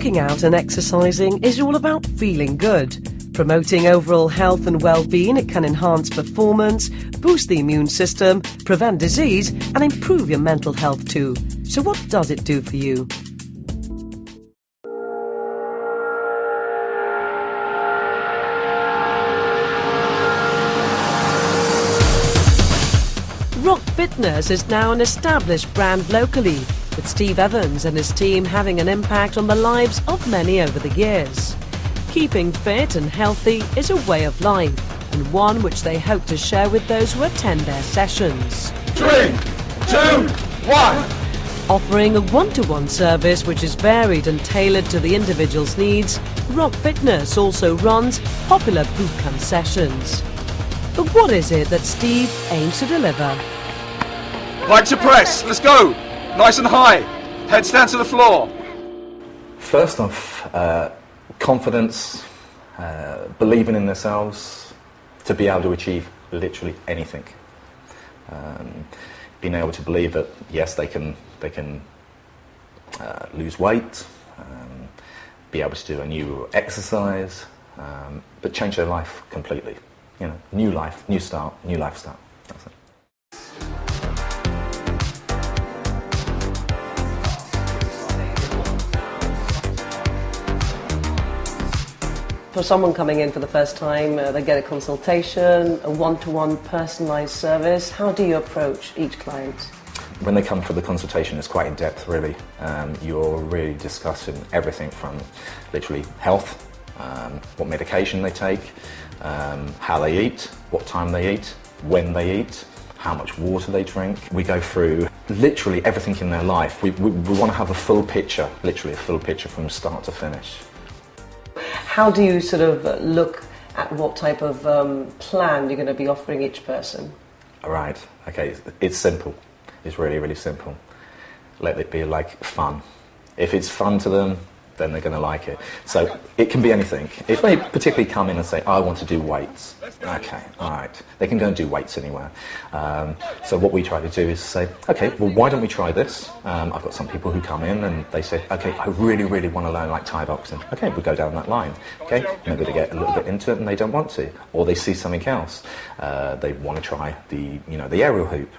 Working out and exercising is all about feeling good. Promoting overall health and well-being, it can enhance performance, boost the immune system, prevent disease and improve your mental health too. So what does it do for you? Rock Fitness is now an established brand locally, with Steve Evans and his team having an impact on the lives of many over the years. Keeping fit and healthy is a way of life, and one which they hope to share with those who attend their sessions. 3, 2, 1. Offering a one-to-one service which is varied and tailored to the individual's needs, Rock Fitness also runs popular bootcamp sessions. But what is it that Steve aims to deliver? Right to press, let's go! Nice and high, heads down to the floor. First off, confidence, believing in themselves to be able to achieve literally anything. Being able to believe that yes, they can lose weight, be able to do a new exercise, but change their life completely. You know, new life, new start, new lifestyle. That's it. For someone coming in for the first time, they get a consultation, a one-to-one personalised service. How do you approach each client? When they come for the consultation, it's quite in-depth really. You're really discussing everything from literally health, what medication they take, how they eat, what time they eat, when they eat, how much water they drink. We go through literally everything in their life. We want to have a full picture, literally a full picture from start to finish. How do you sort of look at what type of plan you're going to be offering each person? Right, okay, it's simple. It's really, really simple. Let it be like fun. If it's fun to them, then they're going to like it. So it can be anything. If they particularly come in and say, I want to do weights, okay, all right, they can go and do weights anywhere. So what we try to do is say, okay, well, why don't we try this? I've got some people who come in and they say, okay, I really, really want to learn like Thai boxing. Okay, we go down that line. Okay, maybe they get a little bit into it and they don't want to, or they see something else. They want to try the aerial hoop.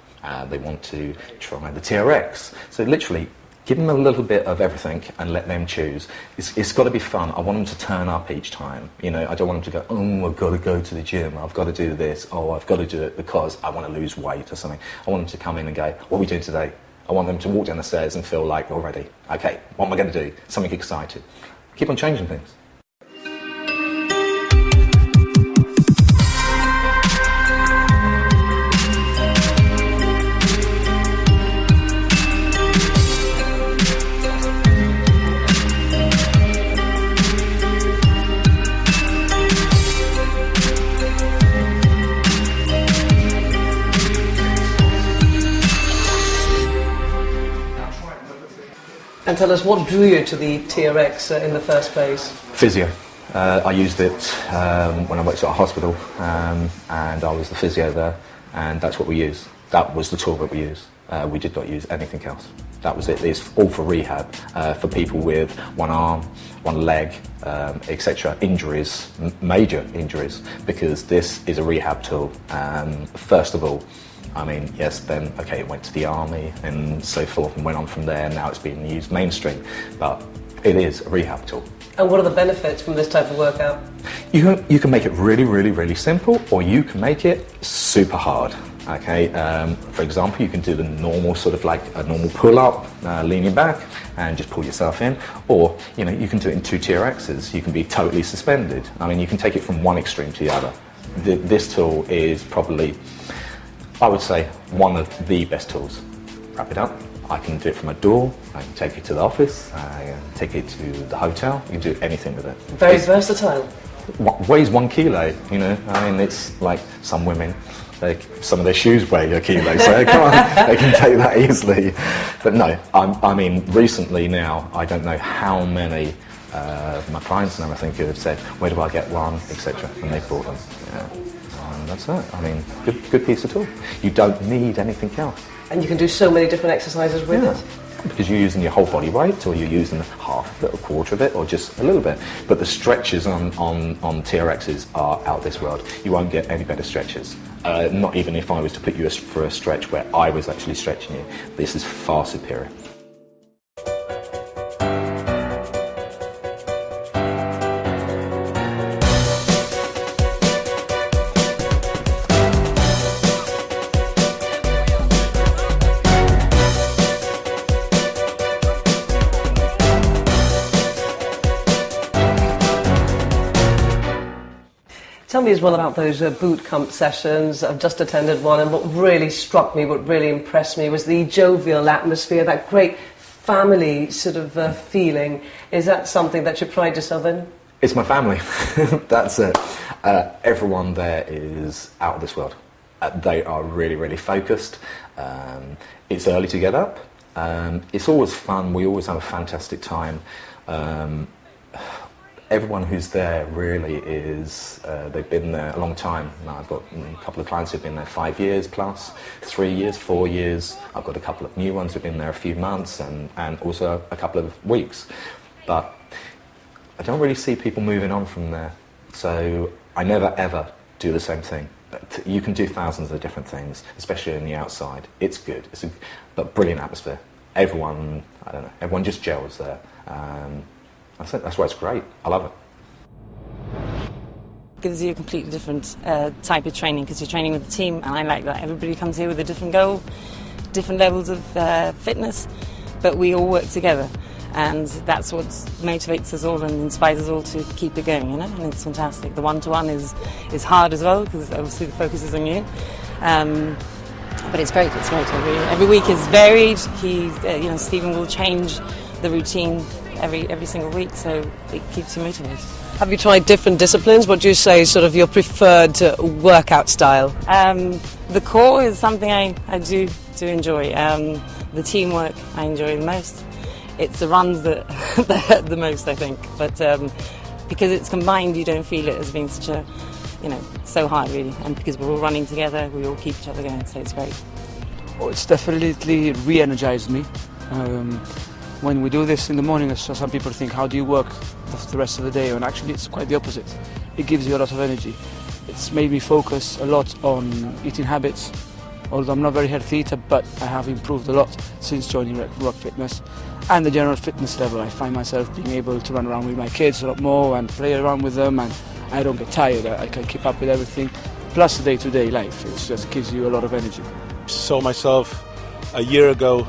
They want to try the TRex. So literally, give them a little bit of everything and let them choose. It's got to be fun. I want them to turn up each time. You know, I don't want them to go, oh, I've got to go to the gym. I've got to do this. Oh, I've got to do it because I want to lose weight or something. I want them to come in and go, what are we doing today? I want them to walk down the stairs and feel like, already, okay, what am I going to do? Something exciting. Keep on changing things. And tell us, what drew you to the TRex in the first place? Physio. I used it when I worked at a hospital, and I was the physio there, and that's what we used. That was the tool that we used. We did not use anything else. That was it. It's all for rehab, for people with one arm, one leg, etc. Injuries, major injuries, because this is a rehab tool. First of all, I mean, yes, then, okay, it went to the army and so forth and went on from there, and now it's being used mainstream, but it is a rehab tool. And what are the benefits from this type of workout? You can make it really, really, really simple, or you can make it super hard, okay? For example, you can do the normal sort of like a normal pull-up, leaning back, and just pull yourself in, or, you know, you can do it in 2 TRXs. You can be totally suspended. I mean, you can take it from one extreme to the other. This tool is probably, I would say, one of the best tools. Wrap it up. I can do it from a door, I can take it to the office, I can take it to the hotel, you can do anything with it. Very versatile. Weighs 1 kilo, you know, I mean, it's like some women, some of their shoes weigh a kilo, so come on, they can take that easily. But no, I mean, recently now, I don't know how many my clients and everything who have said, where do I get one, etc., and they've bought them. Yeah. And that's it. I mean, good piece of tool. You don't need anything else. And you can do so many different exercises with it. because you're using your whole body weight, or you're using half of it, a quarter of it, or just a little bit. But the stretches on TRXs are out of this world. You won't get any better stretches. Not even if I was to put you for a stretch where I was actually stretching you. This is far superior. Tell me as well about those boot camp sessions. I've just attended one, and what really struck me, what really impressed me, was the jovial atmosphere, that great family sort of feeling. Is that something that you pride yourself in? It's my family. That's it. Everyone there is out of this world. They are really, really focused. It's early to get up. It's always fun. We always have a fantastic time. Everyone who's there really is, they've been there a long time. Now I've got a couple of clients who've been there 5 years plus, 3 years, 4 years. I've got a couple of new ones who've been there a few months and also a couple of weeks. But I don't really see people moving on from there. So I never ever do the same thing. You can do thousands of different things, especially in the outside. It's good, but brilliant atmosphere. Everyone, I don't know, everyone just gels there. That's why it's great. I love it. Gives you a completely different type of training, because you're training with a team, and I like that. Everybody comes here with a different goal, different levels of fitness, but we all work together, and that's what motivates us all and inspires us all to keep it going, you know, and it's fantastic. The one-to-one is hard as well, because obviously the focus is on you. But it's great, it's great. Every week is varied. Stephen will change the routine every single week, so it keeps you motivated. Have you tried different disciplines? What do you say is sort of your preferred workout style? The core is something I do enjoy. The teamwork I enjoy the most. It's the runs that hurt the most, I think. But because it's combined, you don't feel it as being such a, so hard really. And because we're all running together, we all keep each other going, so it's great. Oh, it's definitely re-energized me. When we do this in the morning, so some people think, how do you work the rest of the day? And actually it's quite the opposite. It gives you a lot of energy. It's made me focus a lot on eating habits. Although I'm not a very healthy eater, but I have improved a lot since joining Rock Fitness. And the general fitness level, I find myself being able to run around with my kids a lot more and play around with them, and I don't get tired. I can keep up with everything. Plus the day-to-day life, it just gives you a lot of energy. Saw myself a year ago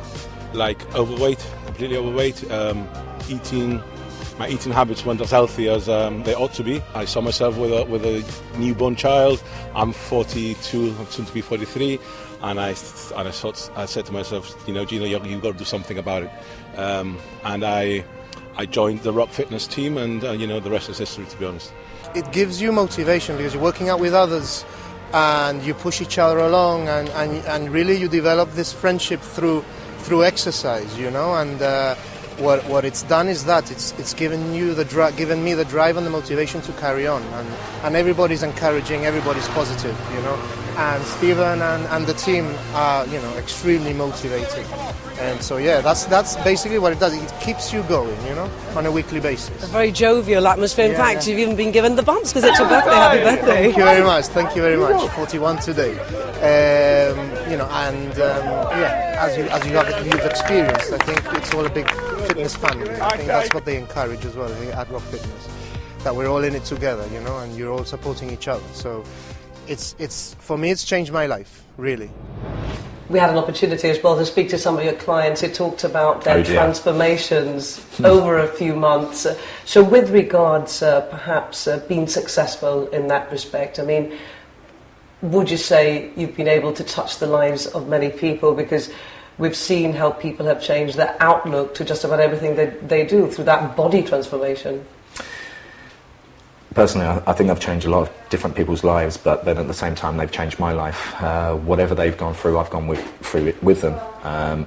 like overweight, completely overweight. My eating habits weren't as healthy as they ought to be. I saw myself with a newborn child. I'm 42, I'm soon to be 43, and I said to myself, Gino, you've got to do something about it. And I joined the Rock Fitness team, and the rest is history, to be honest. It gives you motivation because you're working out with others, and you push each other along, and really you develop this friendship through exercise, and what it's done is that it's given me the drive and the motivation to carry on, and everybody's encouraging, everybody's positive, and Stephen and the team are extremely motivated, and so yeah, that's basically what it does. It keeps you going, on a weekly basis. A very jovial atmosphere. In fact, you've even been given the bumps because it's your birthday. Happy birthday! Thank you very much. 41 today. As you've experienced, I think it's all a big fitness family. I think that's what they encourage as well at Rock Fitness, that we're all in it together, and you're all supporting each other. So it's for me, it's changed my life, really. We had an opportunity as well to speak to some of your clients who talked about their transformations over a few months. So with regards perhaps being successful in that respect, I mean, would you say you've been able to touch the lives of many people? Because we've seen how people have changed their outlook to just about everything they do through that body transformation. Personally, I think I've changed a lot of different people's lives, but then at the same time they've changed my life. Whatever they've gone through, I've gone through it with them.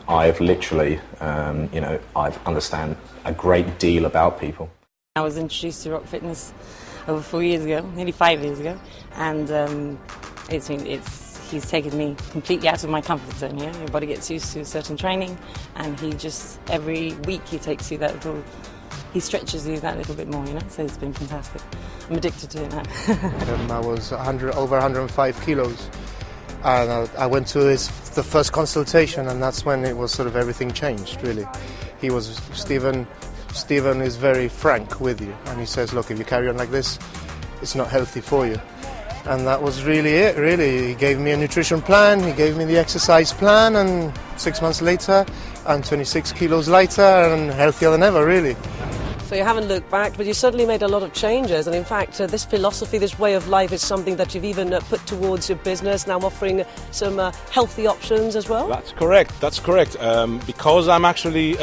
I've literally, I've understand a great deal about people. I was introduced to Rock Fitness over 4 years ago, nearly 5 years ago, and it's he's taken me completely out of my comfort zone. You know, your body gets used to a certain training, and he just, every week he takes you that little, he stretches you that little bit more, you know, so it's been fantastic. I'm addicted to it now. I was over 105 kilos, and I went to the first consultation, and that's when it was sort of everything changed, really. Stephen is very frank with you, and he says, look, if you carry on like this, it's not healthy for you. And that was really it, really. He gave me a nutrition plan, he gave me the exercise plan, and 6 months later, I'm 26 kilos lighter and healthier than ever, really. So you haven't looked back, but you certainly made a lot of changes. And in fact, this philosophy, this way of life is something that you've even put towards your business, now offering some healthy options as well? That's correct, because I'm actually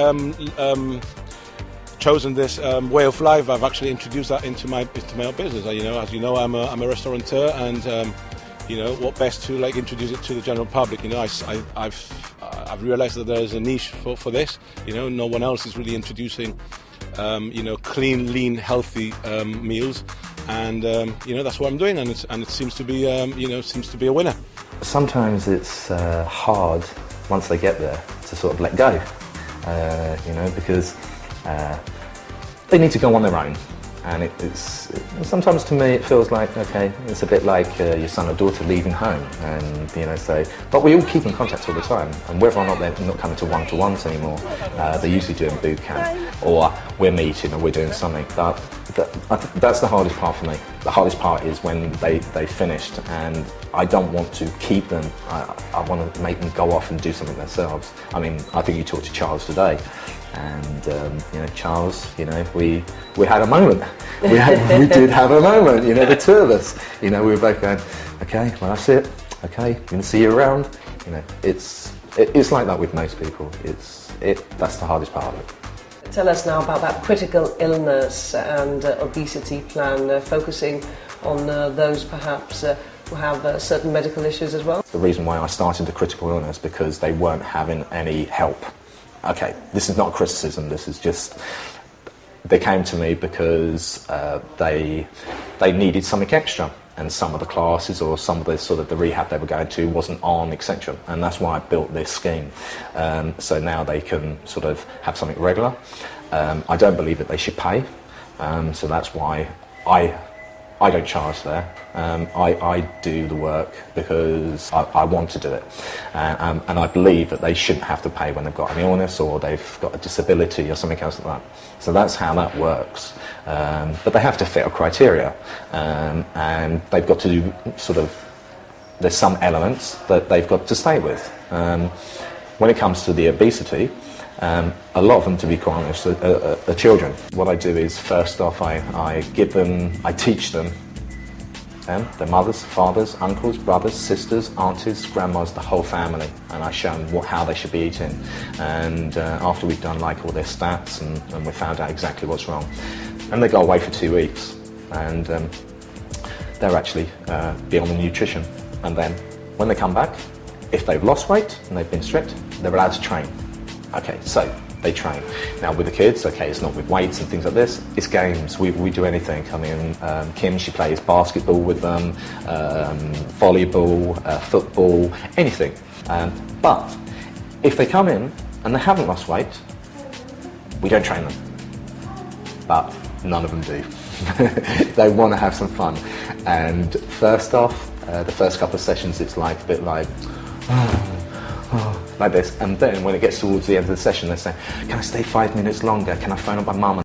chosen this way of life, I've actually introduced that into my own business. As you know, I'm a restaurateur, and what best to introduce it to the general public. I've realised that there's a niche for this. No one else is really introducing clean, lean, healthy meals, and that's what I'm doing, and it seems to be a winner. Sometimes it's hard once they get there to sort of let go, because they need to go on their own, and sometimes to me it feels like, okay, it's a bit like your son or daughter leaving home, and but we all keep in contact all the time, and whether or not they're not coming to one-to-ones anymore, they're usually doing boot camp, or we're meeting, or we're doing something. That's the hardest part for me. The hardest part is when they finished, and I don't want to keep them. I want to make them go off and do something themselves. I mean, I think you talked to Charles today, and Charles, we had a moment. We did have a moment. The two of us. We were both going, okay, well that's it. Okay, going to see you around. It's like that with most people. That's the hardest part of it. Tell us now about that critical illness and obesity plan, focusing on those perhaps who have certain medical issues as well. The reason why I started the critical illness, because they weren't having any help. Okay, this is not criticism, this is just, they came to me because they needed something extra, and some of the classes or some of the rehab they were going to wasn't on, etc. And that's why I built this scheme. So now they can sort of have something regular. I don't believe that they should pay, so that's why I don't charge there. I do the work because I want to do it, and I believe that they shouldn't have to pay when they've got an illness or they've got a disability or something else like that. So that's how that works. But they have to fit a criteria, and they've got to do there's some elements that they've got to stay with. When it comes to the obesity, a lot of them, to be quite honest, are children. What I do is, first off, I teach them, their mothers, fathers, uncles, brothers, sisters, aunties, grandmas, the whole family, and I show them how they should be eating. And after we've done all their stats and we found out exactly what's wrong, and they go away for 2 weeks, and they're actually be on the nutrition. And then when they come back, if they've lost weight and they've been strict, they're allowed to train. Okay, so they train. Now with the kids, okay, it's not with weights and things like this, it's games. We do anything. I mean, Kim, she plays basketball with them, volleyball, football, anything. But if they come in and they haven't lost weight, we don't train them. But none of them do. They want to have some fun. And first off, the first couple of sessions, it's a bit like this, and then when it gets towards the end of the session, they say, can I stay 5 minutes longer? Can I phone up my mum?